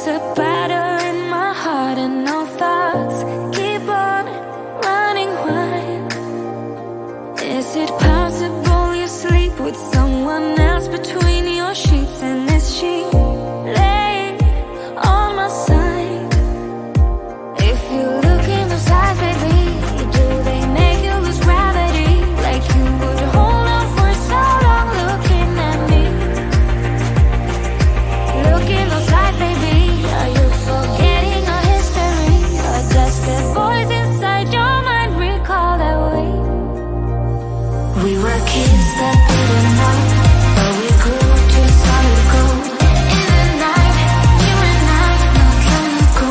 There's a battle in my heart and no thoughts keep on running wild. Is it possible you sleep with someone else between your sheets? And is she laying on my side? If you look in those eyes, baby, do they make you lose gravity? Like you would hold on for so long looking at me. Look in those eyes, baby, are you forgetting our history? Or does the voice inside your mind recall that way? We were kids that didn't know, but we grew to solid gold. In the night, you and I, not trying to go.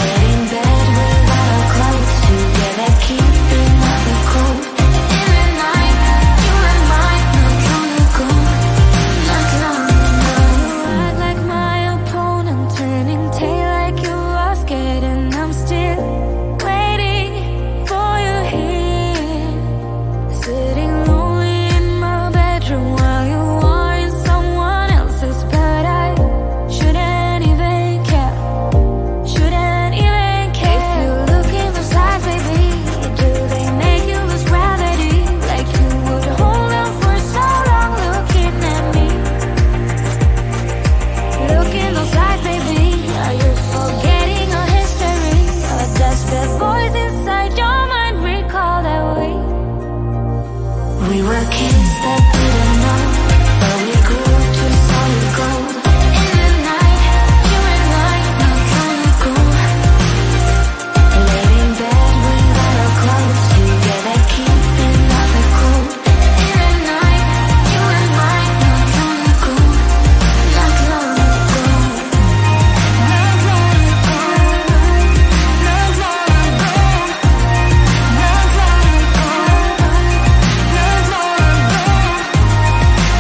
Laid in bed without our clothes, together keeping out the cold. In the night, you and I, not trying to go. Not long ago. Act like my opponent, turning tail like you are scared, and I'm still waiting for you here. Sitting lonely in my bedroom while you are in someone else's, but I shouldn't even care. Shouldn't even care. If you look in those eyes, baby, do they make you lose gravity? Like you would hold on for so long looking at me. Look in those eyes, baby, are you forgetting our history? Or does the voice inside your mind recall that way? We were kids that didn't know, but we grew to solid gold. In the night, you and I, not trying to go. Laid in bed without our clothes, together keeping out the cold. In the night, you and I, not trying to go. Not long ago. Not long ago. Not long ago. Not long ago. Not long ago.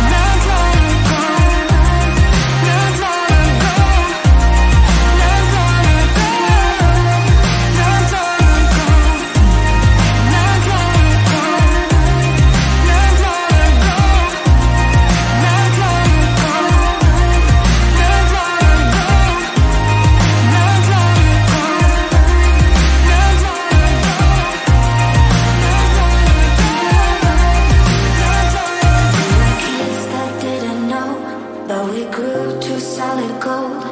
Not long ago. Not long ago. Not long ago. Not long ago. Not long ago. Not long ago. Not long ago. Not long ago. Kids that didn't know, but we grew to solid gold.